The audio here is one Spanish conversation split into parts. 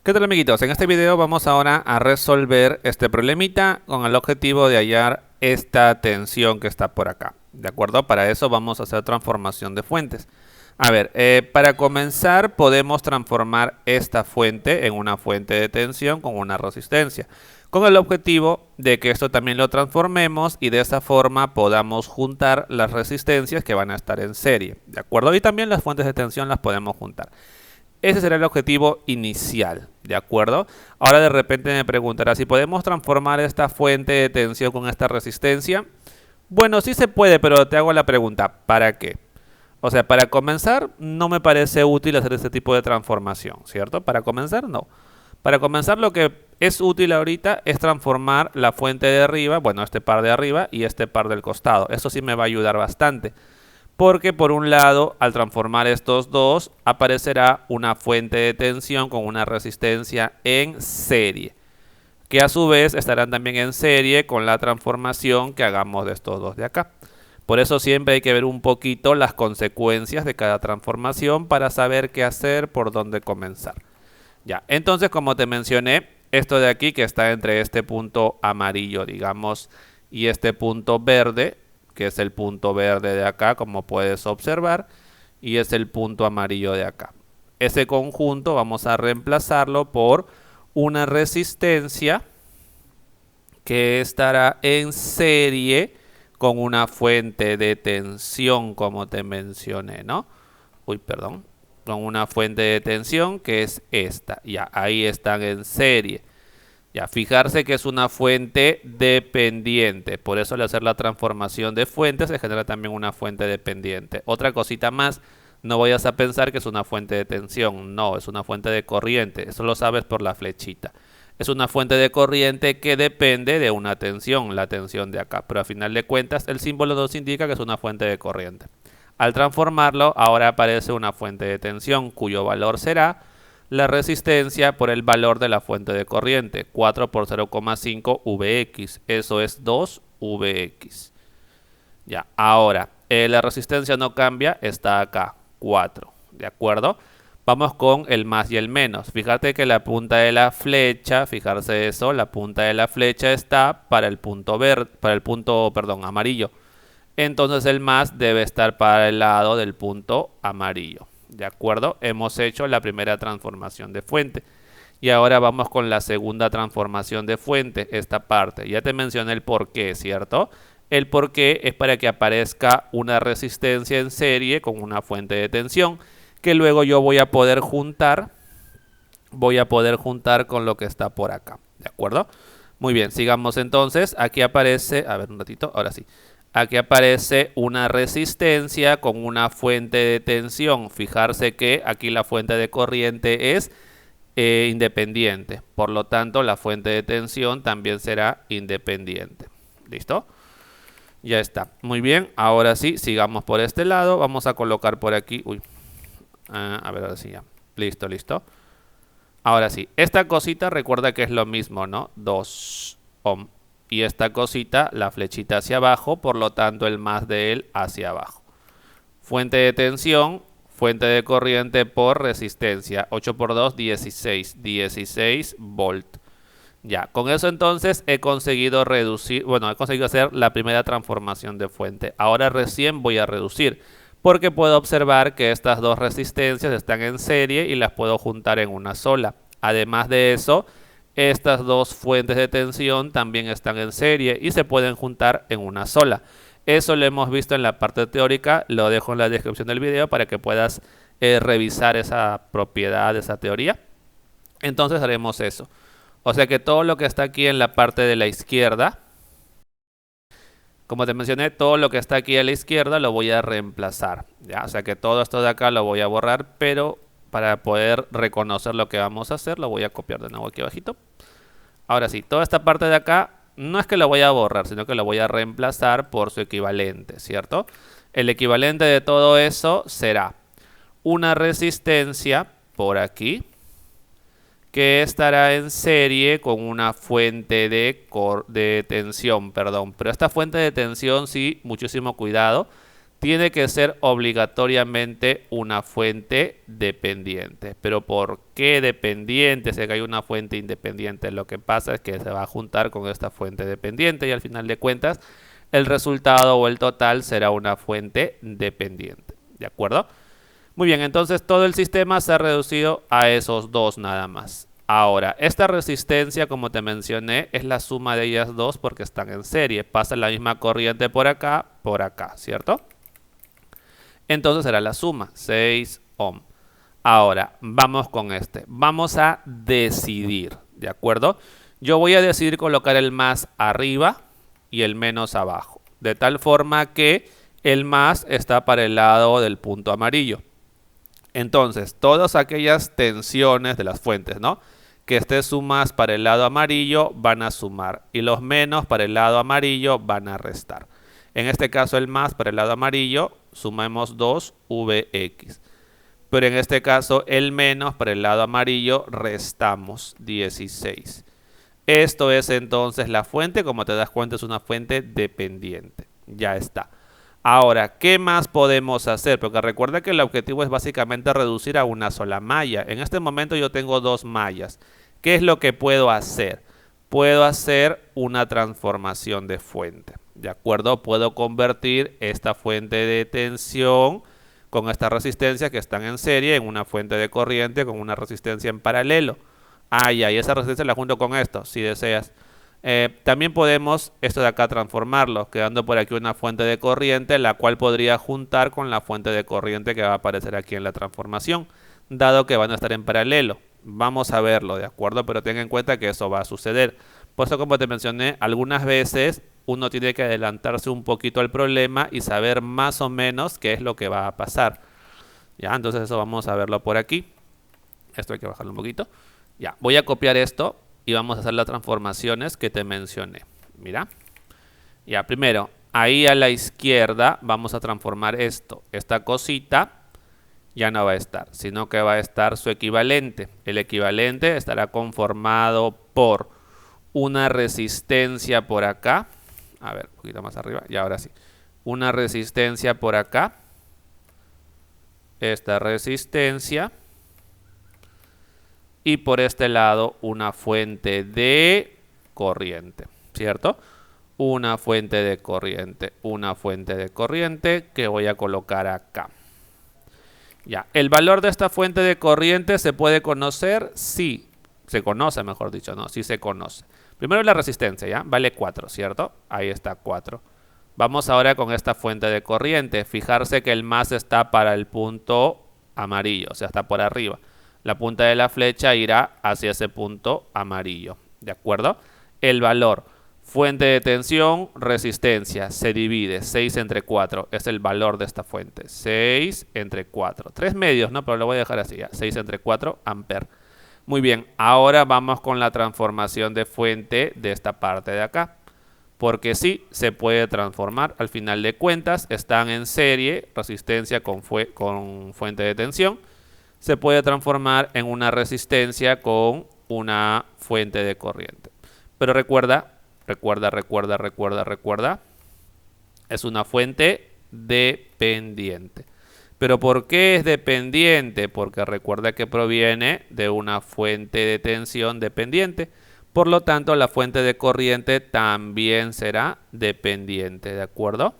¿Qué tal, amiguitos? En este video vamos ahora a resolver este problemita con el objetivo de hallar esta tensión que está por acá. ¿De acuerdo? Para eso vamos a hacer transformación de fuentes. A ver, para comenzar podemos transformar esta fuente en una fuente de tensión con una resistencia, con el objetivo de que esto también lo transformemos y de esa forma podamos juntar las resistencias que van a estar en serie. ¿De acuerdo? Y también las fuentes de tensión las podemos juntar. Ese será el objetivo inicial, ¿de acuerdo? Ahora de repente me preguntará si podemos transformar esta fuente de tensión con esta resistencia. Bueno, sí se puede, pero te hago la pregunta, ¿para qué? O sea, para comenzar, no me parece útil hacer este tipo de transformación, ¿cierto? Para comenzar, no. Para comenzar, lo que es útil ahorita es transformar la fuente de arriba, bueno, este par de arriba y este par del costado. Eso sí me va a ayudar bastante. Porque por un lado, al transformar estos dos, aparecerá una fuente de tensión con una resistencia en serie, que a su vez estarán también en serie con la transformación que hagamos de estos dos de acá. Por eso siempre hay que ver un poquito las consecuencias de cada transformación para saber qué hacer, por dónde comenzar. Ya, entonces como te mencioné, esto de aquí que está entre este punto amarillo, digamos, y este punto verde, que es el punto verde de acá, como puedes observar, y es el punto amarillo de acá. Ese conjunto vamos a reemplazarlo por una resistencia que estará en serie con una fuente de tensión, como te mencioné, ¿no? Uy, perdón. Con una fuente de tensión que es esta. Ya, ahí están en serie. Ya, fijarse que es una fuente dependiente. Por eso al hacer la transformación de fuentes se genera también una fuente dependiente. Otra cosita más, no vayas a pensar que es una fuente de tensión. No, es una fuente de corriente. Eso lo sabes por la flechita. Es una fuente de corriente que depende de una tensión, la tensión de acá. Pero a final de cuentas el símbolo nos indica que es una fuente de corriente. Al transformarlo, ahora aparece una fuente de tensión cuyo valor será la resistencia por el valor de la fuente de corriente, 4 por 0,5 Vx, eso es 2 Vx. Ya, ahora, la resistencia no cambia, está acá, 4, ¿de acuerdo? Vamos con el más y el menos. Fíjate que la punta de la flecha, fijarse eso, la punta de la flecha está para el punto verde, perdón, amarillo. Entonces el más debe estar para el lado del punto amarillo. ¿De acuerdo? Hemos hecho la primera transformación de fuente. Y ahora vamos con la segunda transformación de fuente, esta parte. Ya te mencioné el por qué, ¿cierto? El por qué es para que aparezca una resistencia en serie con una fuente de tensión, que luego yo voy a poder juntar con lo que está por acá. ¿De acuerdo? Muy bien, sigamos entonces. Aquí aparece, a ver un ratito, ahora sí. Aquí aparece una resistencia con una fuente de tensión. Fijarse que aquí la fuente de corriente es independiente. Por lo tanto, la fuente de tensión también será independiente. ¿Listo? Ya está. Muy bien. Ahora sí, sigamos por este lado. Vamos a colocar por aquí. Uy. A ver, ahora sí ya. Listo, listo. Ahora sí. Esta cosita recuerda que es lo mismo, ¿no? 2 ohm. Y esta cosita, la flechita hacia abajo, por lo tanto el más de él hacia abajo. Fuente de tensión, fuente de corriente por resistencia. 8 por 2, 16. 16 volt. Ya, con eso entonces he conseguido reducir, bueno, he conseguido hacer la primera transformación de fuente. Ahora recién voy a reducir, porque puedo observar que estas dos resistencias están en serie y las puedo juntar en una sola. Además de eso, estas dos fuentes de tensión también están en serie y se pueden juntar en una sola. Eso lo hemos visto en la parte teórica, lo dejo en la descripción del video para que puedas revisar esa propiedad, esa teoría. Entonces haremos eso. O sea que todo lo que está aquí en la parte de la izquierda, como te mencioné, todo lo que está aquí a la izquierda lo voy a reemplazar. ¿Ya? O sea que todo esto de acá lo voy a borrar, pero para poder reconocer lo que vamos a hacer, lo voy a copiar de nuevo aquí abajito. Ahora sí, toda esta parte de acá, no es que lo voy a borrar, sino que lo voy a reemplazar por su equivalente, ¿cierto? El equivalente de todo eso será una resistencia por aquí, que estará en serie con una fuente de tensión, perdón. Pero esta fuente de tensión, sí, muchísimo cuidado. tiene que ser obligatoriamente una fuente dependiente. Pero ¿por qué dependiente? Si hay una fuente independiente, lo que pasa es que se va a juntar con esta fuente dependiente y al final de cuentas el resultado o el total será una fuente dependiente. ¿De acuerdo? Muy bien, entonces todo el sistema se ha reducido a esos dos nada más. Ahora, esta resistencia, como te mencioné, es la suma de ellas dos porque están en serie. Pasa la misma corriente por acá, ¿cierto? Entonces será la suma, 6 ohm. Ahora, vamos con este. Vamos a decidir, ¿de acuerdo? Yo voy a decidir colocar el más arriba y el menos abajo. De tal forma que el más está para el lado del punto amarillo. Entonces, todas aquellas tensiones de las fuentes, ¿no?, que estén sumas para el lado amarillo van a sumar y los menos para el lado amarillo van a restar. En este caso el más para el lado amarillo sumamos 2Vx. Pero en este caso el menos para el lado amarillo restamos 16. Esto es entonces la fuente, como te das cuenta es una fuente dependiente. Ya está. Ahora, ¿qué más podemos hacer? Porque recuerda que el objetivo es básicamente reducir a una sola malla. En este momento yo tengo dos mallas. ¿Qué es lo que puedo hacer? Puedo hacer una transformación de fuente. ¿De acuerdo? Puedo convertir esta fuente de tensión con estas resistencias que están en serie en una fuente de corriente con una resistencia en paralelo. Y esa resistencia la junto con esto, si deseas. También podemos esto de acá transformarlo, quedando por aquí una fuente de corriente, la cual podría juntar con la fuente de corriente que va a aparecer aquí en la transformación, dado que van a estar en paralelo. Vamos a verlo, ¿de acuerdo? Pero ten en cuenta que eso va a suceder. Por eso, como te mencioné, algunas veces uno tiene que adelantarse un poquito al problema y saber más o menos qué es lo que va a pasar. Ya, entonces eso vamos a verlo por aquí. Esto hay que bajarlo un poquito. Ya, voy a copiar esto y vamos a hacer las transformaciones que te mencioné. Mira. Ya, primero, ahí a la izquierda vamos a transformar esto. Esta cosita ya no va a estar, sino que va a estar su equivalente. El equivalente estará conformado por una resistencia por acá. A ver, un poquito más arriba. Y ahora sí. Una resistencia por acá. Esta resistencia. Y por este lado una fuente de corriente, ¿cierto? Una fuente de corriente que voy a colocar acá. Ya, ¿el valor de esta fuente de corriente se puede conocer? Sí, se conoce, mejor dicho, no, sí se conoce. Primero la resistencia, ¿ya? Vale 4, ¿cierto? Ahí está 4. Vamos ahora con esta fuente de corriente. Fijarse que el más está para el punto amarillo, o sea, está por arriba. La punta de la flecha irá hacia ese punto amarillo, ¿de acuerdo? El valor, fuente de tensión, resistencia, se divide 6 entre 4, es el valor de esta fuente, 6 entre 4, 3 medios, ¿no? Pero lo voy a dejar así, ya, 6 entre 4 amperes. Muy bien, ahora vamos con la transformación de fuente de esta parte de acá. Porque sí, se puede transformar, al final de cuentas, están en serie, resistencia con fuente de tensión. Se puede transformar en una resistencia con una fuente de corriente. Pero recuerda, es una fuente dependiente. ¿Pero por qué es dependiente? Porque recuerda que proviene de una fuente de tensión dependiente. Por lo tanto, la fuente de corriente también será dependiente, ¿de acuerdo?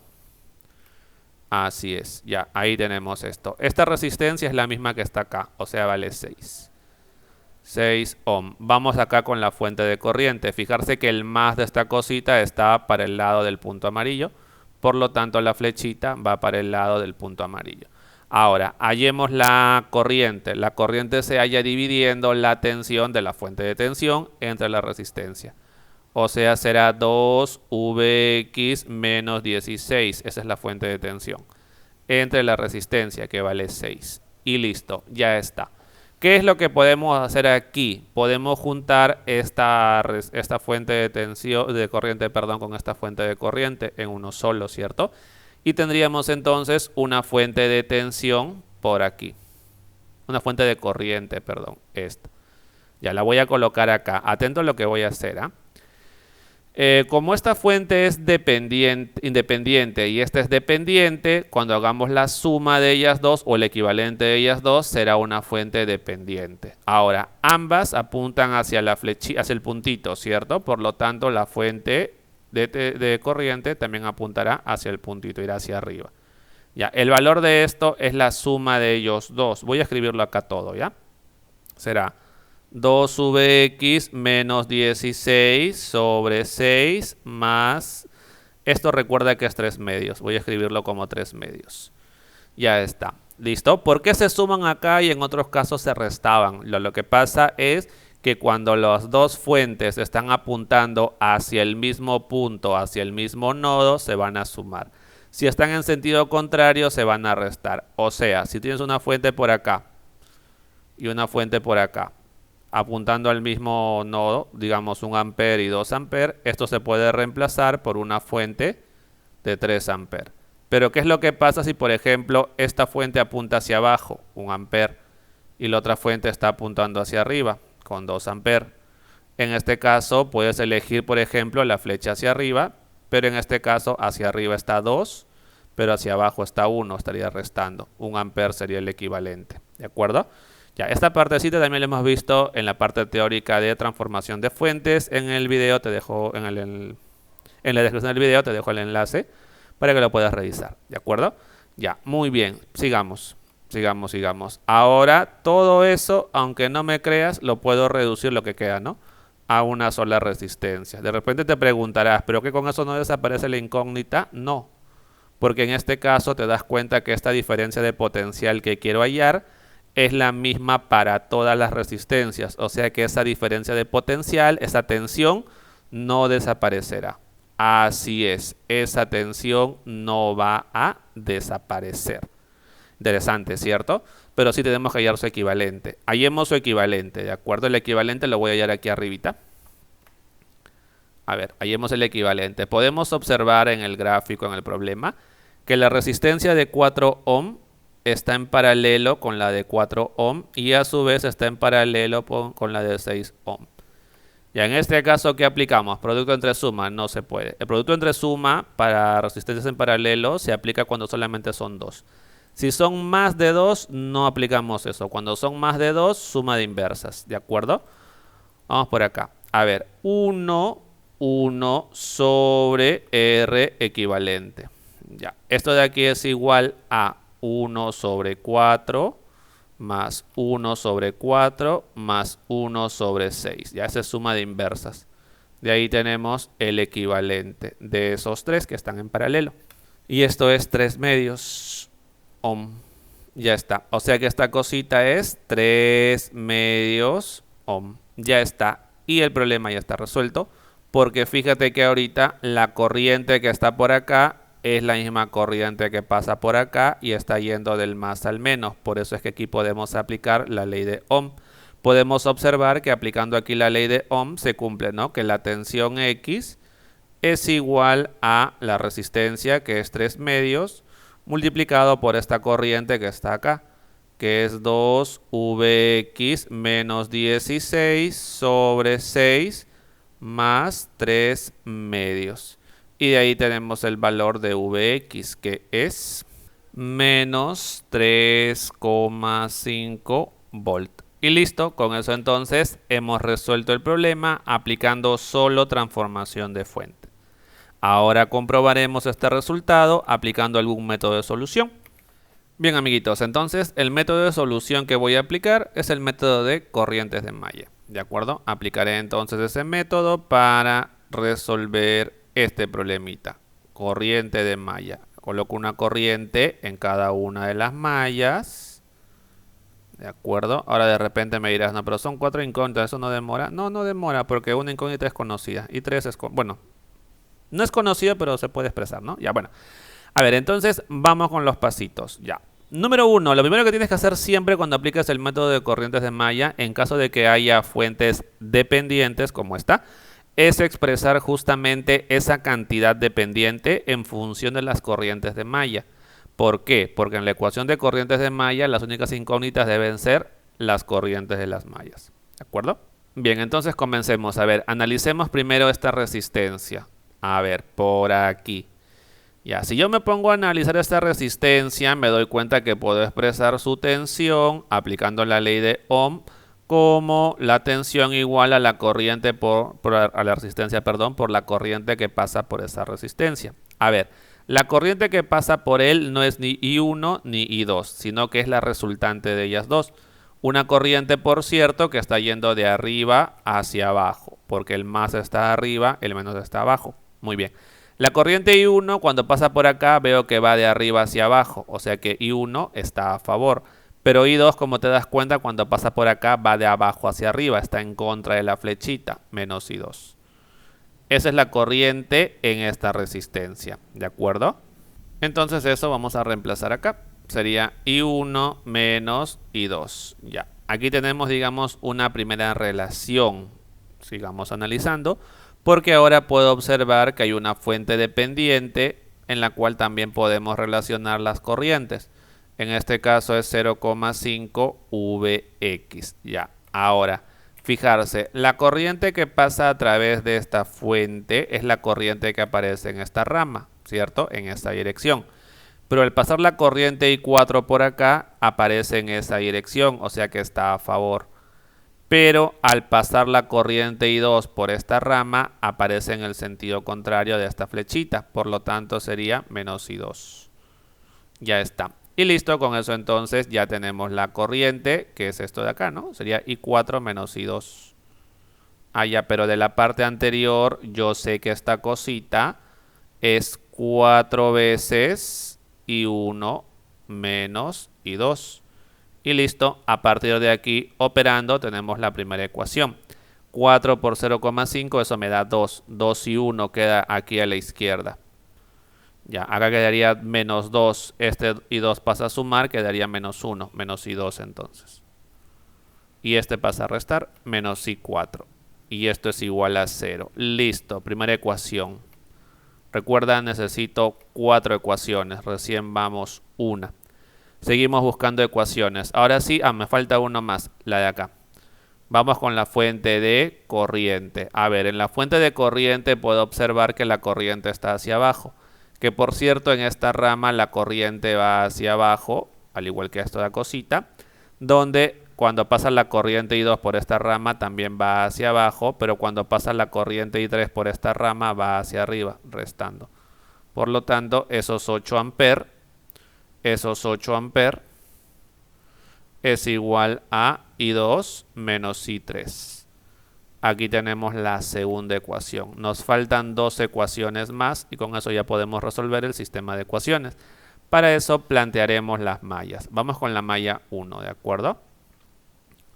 Así es, ya, ahí tenemos esto. Esta resistencia es la misma que está acá, o sea, vale 6. 6 ohm. Vamos acá con la fuente de corriente. Fijarse que el más de esta cosita está para el lado del punto amarillo. Por lo tanto, la flechita va para el lado del punto amarillo. Ahora, hallemos la corriente. La corriente se halla dividiendo la tensión de la fuente de tensión entre la resistencia. O sea, será 2Vx menos 16. Esa es la fuente de tensión. Entre la resistencia, que vale 6. Y listo, ya está. ¿Qué es lo que podemos hacer aquí? Podemos juntar esta fuente de tensión, de corriente, perdón, con esta fuente de corriente en uno solo, ¿cierto? Y tendríamos entonces una fuente de tensión por aquí. Una fuente de corriente, perdón, esta. Ya la voy a colocar acá. Atento a lo que voy a hacer, ¿ah? Como esta fuente es independiente y esta es dependiente, cuando hagamos la suma de ellas dos o el equivalente de ellas dos será una fuente dependiente. Ahora, ambas apuntan hacia hacia el puntito, ¿cierto? Por lo tanto, la fuente de corriente también apuntará hacia el puntito, irá hacia arriba. Ya, el valor de esto es la suma de ellos dos. Voy a escribirlo acá todo, ¿ya? Será 2 sub x menos 16 sobre 6 más... Esto recuerda que es 3 medios. Voy a escribirlo como 3 medios. Ya está. ¿Listo? ¿Por qué se suman acá y en otros casos se restaban? Lo que pasa es que cuando las dos fuentes están apuntando hacia el mismo punto, hacia el mismo nodo, se van a sumar. Si están en sentido contrario, se van a restar. O sea, si tienes una fuente por acá y una fuente por acá, apuntando al mismo nodo, digamos 1 ampere y 2 ampere, esto se puede reemplazar por una fuente de 3 ampere. Pero ¿qué es lo que pasa si, por ejemplo, esta fuente apunta hacia abajo, 1 ampere, y la otra fuente está apuntando hacia arriba, con 2 ampere? En este caso puedes elegir, por ejemplo, la flecha hacia arriba, pero en este caso hacia arriba está 2, pero hacia abajo está 1, estaría restando. 1 ampere sería el equivalente, ¿de acuerdo? Ya, esta partecita también la hemos visto en la parte teórica de transformación de fuentes. En el video te dejo, en la descripción del video te dejo el enlace para que lo puedas revisar, ¿de acuerdo? Ya, muy bien, sigamos. Ahora, todo eso, aunque no me creas, lo puedo reducir lo que queda, ¿no? A una sola resistencia. De repente te preguntarás, ¿pero qué con eso no desaparece la incógnita? No, porque en este caso te das cuenta que esta diferencia de potencial que quiero hallar es la misma para todas las resistencias. O sea que esa diferencia de potencial, esa tensión, no desaparecerá. Así es, esa tensión no va a desaparecer. Interesante, ¿cierto? Pero sí tenemos que hallar su equivalente. Hallemos su equivalente, ¿de acuerdo? El equivalente lo voy a hallar aquí arribita. A ver, hallemos el equivalente. Podemos observar en el gráfico, en el problema, que la resistencia de 4 ohm está en paralelo con la de 4 ohm y a su vez está en paralelo con la de 6 ohm. Ya en este caso, ¿qué aplicamos? Producto entre suma, no se puede. El producto entre suma para resistencias en paralelo se aplica cuando solamente son 2. Si son más de 2, no aplicamos eso. Cuando son más de 2, suma de inversas, ¿de acuerdo? Vamos por acá. A ver, 1 sobre R equivalente. Ya, esto de aquí es igual a 1 sobre 4 más 1 sobre 4 más 1 sobre 6. Ya esa es suma de inversas. De ahí tenemos el equivalente de esos tres que están en paralelo. Y esto es 3 medios ohm. Ya está. O sea que esta cosita es 3 medios ohm. Ya está. Y el problema ya está resuelto. Porque fíjate que ahorita la corriente que está por acá es la misma corriente que pasa por acá y está yendo del más al menos. Por eso es que aquí podemos aplicar la ley de Ohm. Podemos observar que aplicando aquí la ley de Ohm se cumple, ¿no? Que la tensión X es igual a la resistencia, que es 3 medios, multiplicado por esta corriente que está acá, que es 2Vx menos 16 sobre 6 más 3 medios. Y de ahí tenemos el valor de Vx, que es menos 3,5 volt. Y listo, con eso entonces hemos resuelto el problema aplicando solo transformación de fuente. Ahora comprobaremos este resultado aplicando algún método de solución. Bien, amiguitos, entonces el método de solución que voy a aplicar es el método de corrientes de malla. ¿De acuerdo? Aplicaré entonces ese método para resolver este problemita. Corriente de malla. Coloco una corriente en cada una de las mallas. ¿De acuerdo? Ahora de repente me dirás, no, pero son 4 incógnitas, ¿eso no demora? No, no demora porque una incógnita es conocida y 3 es, bueno, no es conocida, pero se puede expresar, ¿no? Ya, bueno. A ver, entonces vamos con los pasitos. Ya. Número 1, lo primero que tienes que hacer siempre cuando aplicas el método de corrientes de malla, en caso de que haya fuentes dependientes como esta, es expresar justamente esa cantidad dependiente en función de las corrientes de malla. ¿Por qué? Porque en la ecuación de corrientes de malla las únicas incógnitas deben ser las corrientes de las mallas. ¿De acuerdo? Bien, entonces comencemos. A ver, analicemos primero esta resistencia. A ver, por aquí. Ya, si yo me pongo a analizar esta resistencia, me doy cuenta que puedo expresar su tensión aplicando la ley de Ohm como la tensión igual a la corriente a la resistencia, perdón, por la corriente que pasa por esa resistencia. A ver, la corriente que pasa por él no es ni I1 ni I2, sino que es la resultante de ellas dos. Una corriente, por cierto, que está yendo de arriba hacia abajo, porque el más está arriba, el menos está abajo. Muy bien. La corriente I1 cuando pasa por acá veo que va de arriba hacia abajo, o sea que I1 está a favor. Pero I2, como te das cuenta, cuando pasa por acá va de abajo hacia arriba, está en contra de la flechita, menos I2. Esa es la corriente en esta resistencia, ¿de acuerdo? Entonces eso vamos a reemplazar acá. Sería I1 menos I2. Ya. Aquí tenemos, digamos, una primera relación. Sigamos analizando. Porque ahora puedo observar que hay una fuente dependiente en la cual también podemos relacionar las corrientes. En este caso es 0,5 Vx. Ya. Ahora, fijarse, la corriente que pasa a través de esta fuente es la corriente que aparece en esta rama, ¿cierto? En esta dirección. Pero al pasar la corriente I4 por acá, aparece en esa dirección, o sea que está a favor. Pero al pasar la corriente I2 por esta rama, aparece en el sentido contrario de esta flechita. Por lo tanto, sería menos I2. Ya está. Y listo, con eso entonces ya tenemos la corriente, que es esto de acá, ¿no? Sería I4 menos I2. Ah, ya, pero de la parte anterior yo sé que esta cosita es 4 veces I1 menos I2. Y listo, a partir de aquí, operando, tenemos la primera ecuación. 4 por 0,5, eso me da 2. 2 y 1 queda aquí a la izquierda. Ya, acá quedaría menos 2. Este y 2 pasa a sumar, quedaría menos 1. Menos I2 entonces. Y este pasa a restar, menos I4. Y esto es igual a 0. Listo, primera ecuación. Recuerda, necesito 4 ecuaciones. Recién vamos una. Seguimos buscando ecuaciones. Ahora sí, me falta uno más, la de acá. Vamos con la fuente de corriente. A ver, en la fuente de corriente puedo observar que la corriente está hacia abajo. Que por cierto, en esta rama la corriente va hacia abajo, al igual que esta cosita, donde cuando pasa la corriente I2 por esta rama también va hacia abajo, pero cuando pasa la corriente I3 por esta rama va hacia arriba, restando. Por lo tanto, esos 8 amperes es igual a I2 menos I3. Aquí tenemos la segunda ecuación. Nos faltan 2 ecuaciones más y con eso ya podemos resolver el sistema de ecuaciones. Para eso plantearemos las mallas. Vamos con la malla 1, ¿de acuerdo?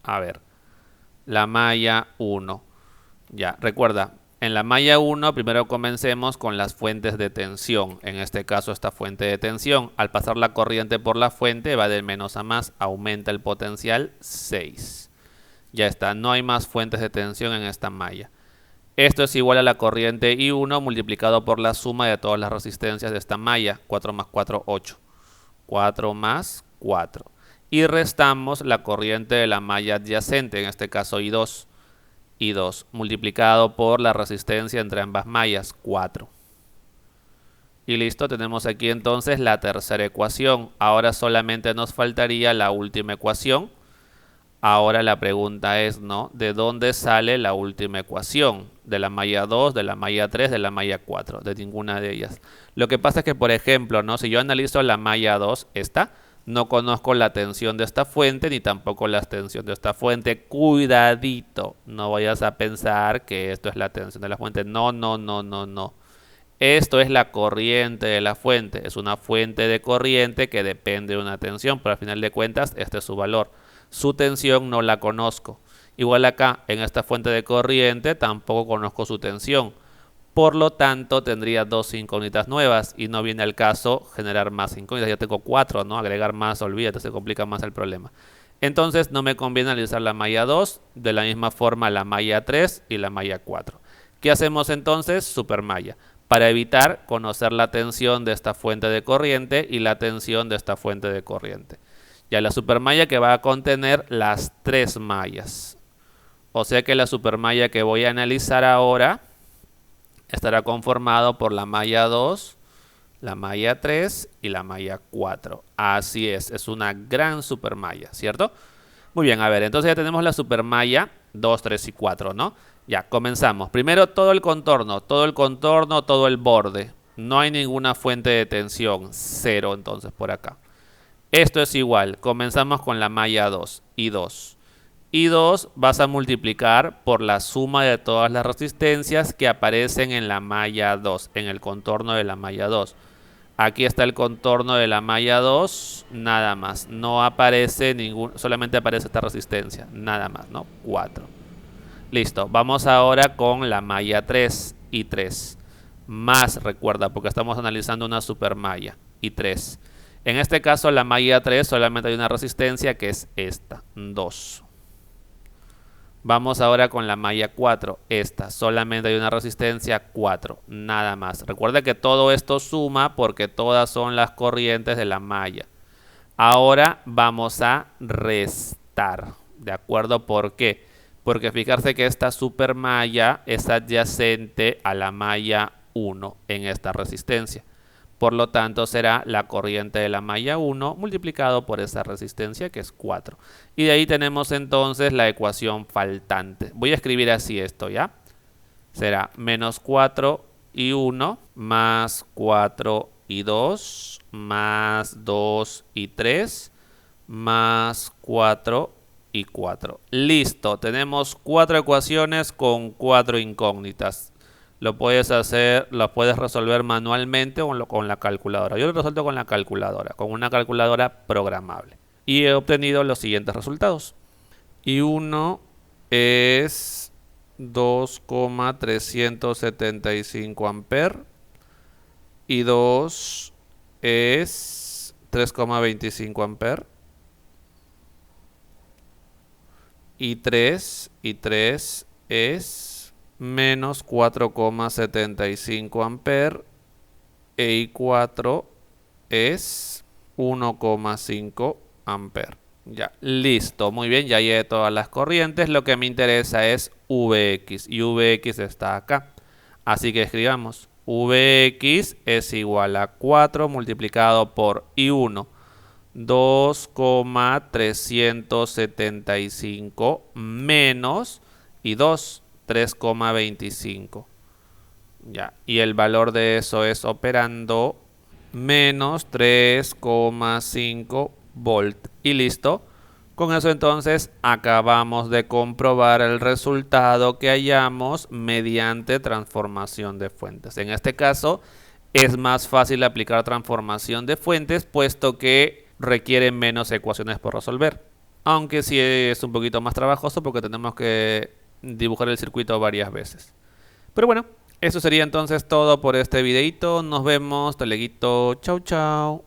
A ver, la malla 1. Ya, recuerda, en la malla 1 primero comencemos con las fuentes de tensión. En este caso esta fuente de tensión. Al pasar la corriente por la fuente va de menos a más. Aumenta el potencial 6. Ya está, no hay más fuentes de tensión en esta malla. Esto es igual a la corriente I1 multiplicado por la suma de todas las resistencias de esta malla. 4 más 4, 8. 4 más 4. Y restamos la corriente de la malla adyacente, en este caso I2. I2 multiplicado por la resistencia entre ambas mallas, 4. Y listo, tenemos aquí entonces la tercera ecuación. Ahora solamente nos faltaría la última ecuación. Ahora la pregunta es, ¿no? ¿De dónde sale la última ecuación? ¿De la malla 2, de la malla 3, de la malla 4? De ninguna de ellas. Lo que pasa es que, por ejemplo, ¿no? Si yo analizo la malla 2, esta, no conozco la tensión de esta fuente ni tampoco la tensión de esta fuente. Cuidadito, no vayas a pensar que esto es la tensión de la fuente. No, no, no, no, no. Esto es la corriente de la fuente. Es una fuente de corriente que depende de una tensión, pero al final de cuentas este es su valor. Su tensión no la conozco. Igual acá, en esta fuente de corriente, tampoco conozco su tensión. Por lo tanto, tendría 2 incógnitas nuevas y no viene al caso generar más incógnitas. Ya tengo 4, ¿no? Agregar más, olvídate, se complica más el problema. Entonces, no me conviene analizar la malla 2, de la misma forma la malla 3 y la malla 4. ¿Qué hacemos entonces? Supermalla. Para evitar conocer la tensión de esta fuente de corriente y la tensión de esta fuente de corriente. Ya la supermalla que va a contener las 3 mallas. O sea que la supermalla que voy a analizar ahora estará conformado por la malla 2, la malla 3 y la malla 4. Así es una gran supermalla, ¿cierto? Muy bien, a ver, entonces ya tenemos la supermalla 2, 3 y 4, ¿no? Ya, comenzamos. Primero todo el contorno, todo el borde. No hay ninguna fuente de tensión, 0 entonces por acá. Esto es igual, comenzamos con la malla 2 y 2. Y 2 vas a multiplicar por la suma de todas las resistencias que aparecen en la malla 2, en el contorno de la malla 2. Aquí está el contorno de la malla 2, nada más. No aparece solamente aparece esta resistencia, nada más, ¿no? 4. Listo, vamos ahora con la malla 3 y 3. Más, recuerda, porque estamos analizando una supermalla y 3. En este caso, la malla 3 solamente hay una resistencia que es esta, 2. Vamos ahora con la malla 4, esta, solamente hay una resistencia 4, nada más. Recuerda que todo esto suma porque todas son las corrientes de la malla. Ahora vamos a restar, ¿de acuerdo? ¿Por qué? Porque fijarse que esta supermalla es adyacente a la malla 1 en esta resistencia. Por lo tanto, será la corriente de la malla 1 multiplicado por esa resistencia que es 4. Y de ahí tenemos entonces la ecuación faltante. Voy a escribir así esto, ¿ya? Será menos 4 y 1 más 4 y 2 más 2 y 3 más 4 y 4. Listo, tenemos 4 ecuaciones con 4 incógnitas. Lo puedes resolver manualmente o con la calculadora. Yo lo resuelto con la calculadora, con una calculadora programable. Y he obtenido los siguientes resultados. Y 1 es 2,375 amperes. Y 2 es 3,25 amperes. Y 3 es menos 4,75 amperes y 4 es 1,5 amperes. Ya, listo, muy bien, ya llegué todas las corrientes. Lo que me interesa es Vx y Vx está acá. Así que escribamos Vx es igual a 4 multiplicado por I1. 2,375 menos y 2, 3,25. Ya, y el valor de eso es operando menos 3,5 volt. Y listo. Con eso entonces acabamos de comprobar el resultado que hallamos mediante transformación de fuentes. En este caso es más fácil aplicar transformación de fuentes puesto que requiere menos ecuaciones por resolver. Aunque sí es un poquito más trabajoso porque tenemos que dibujar el circuito varias veces. Pero bueno, eso sería entonces todo por este videito. Nos vemos, hasta luego. Chau, chau.